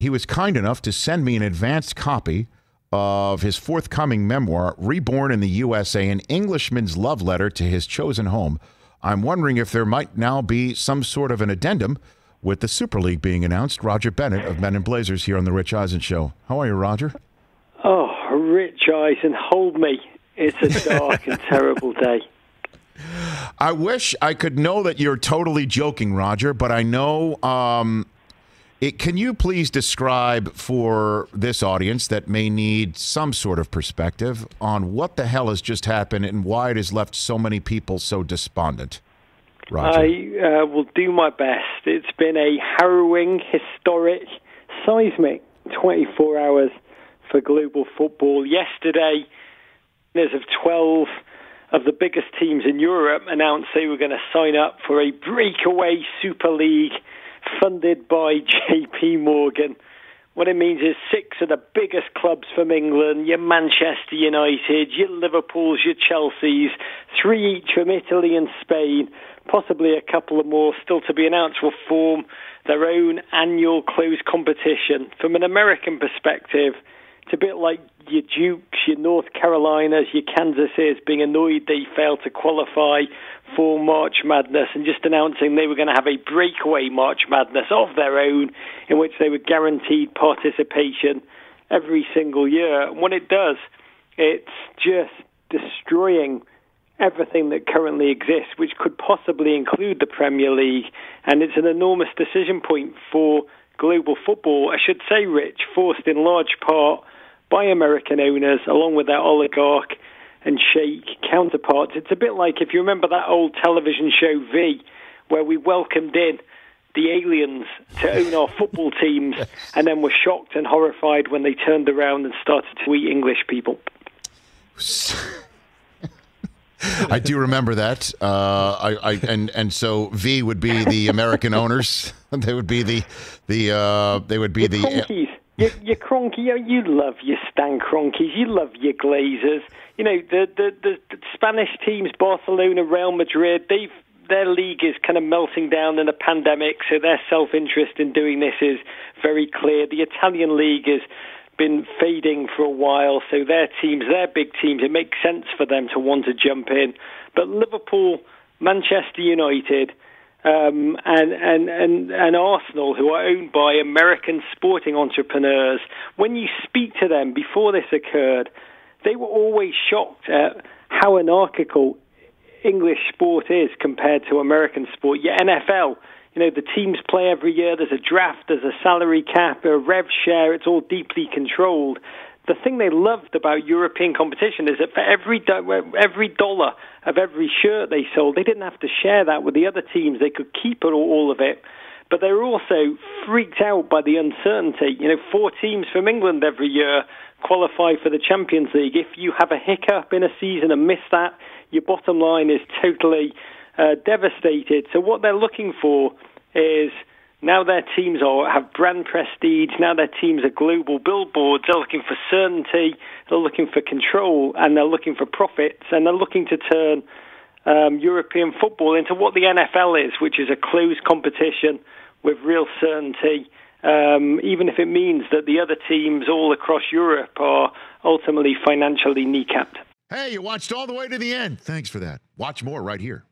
He was kind enough to send me an advanced copy of his forthcoming memoir, Reborn in the USA, An Englishman's Love Letter to His Chosen Home. I'm wondering if there might now be some sort of an addendum with the Super League being announced. Roger Bennett of Men in Blazers here on the Rich Eisen Show. How are you, Roger? Oh, Rich Eisen, hold me. It's a dark and terrible day. I wish I could know that you're totally joking, Roger, but I know... can you please describe for this audience that may need some sort of perspective on what the hell has just happened and why it has left so many people so despondent? Roger. I will do my best. It's been a harrowing, historic, seismic 24 hours for global football. Yesterday, winners of 12 of the biggest teams in Europe announced they were going to sign up for a breakaway Super League funded by JP Morgan. What it means is 6 of the biggest clubs from England, your Manchester United, your Liverpools, your Chelseas, 3 each from Italy and Spain, possibly a couple of more still to be announced, will form their own annual closed competition. From an American perspective, it's a bit like your Dukes, your North Carolinas, your Kansases being annoyed they failed to qualify for March Madness and just announcing they were going to have a breakaway March Madness of their own in which they were guaranteed participation every single year. And what it does, it's just destroying everything that currently exists, which could possibly include the Premier League. And it's an enormous decision point for global football, I should say, Rich, forced in large part by American owners, along with their oligarch and sheikh counterparts. It's a bit like, if you remember that old television show V, where we welcomed in the aliens to own our football teams and then were shocked and horrified when they turned around and started to eat English people. I do remember that. And so V would be the American owners. They would be the Cronkies. Your Cronky, you love your Stan Cronkies, you love your Glazers. You know, the Spanish teams, Barcelona, Real Madrid, their league is kind of melting down in a pandemic, so their self-interest in doing this is very clear. The Italian league has been fading for a while, so their teams, their big teams, it makes sense for them to want to jump in. But Liverpool, Manchester United, and Arsenal, who are owned by American sporting entrepreneurs, when you speak to them before this occurred, they were always shocked at how anarchical English sport is compared to American sport. Your NFL, you know, the teams play every year, there's a draft, there's a salary cap, a rev share, it's all deeply controlled. The thing they loved about European competition is that for every dollar of every shirt they sold, they didn't have to share that with the other teams. They could keep all of it. But they were also freaked out by the uncertainty. You know, 4 teams from England every year qualify for the Champions League. If you have a hiccup in a season and miss that, your bottom line is totally devastated. So what they're looking for is, now their teams have brand prestige, now their teams are global billboards, they're looking for certainty, they're looking for control, and they're looking for profits, and they're looking to turn European football into what the NFL is, which is a closed competition with real certainty, even if it means that the other teams all across Europe are ultimately financially kneecapped. Hey, you watched all the way to the end. Thanks for that. Watch more right here.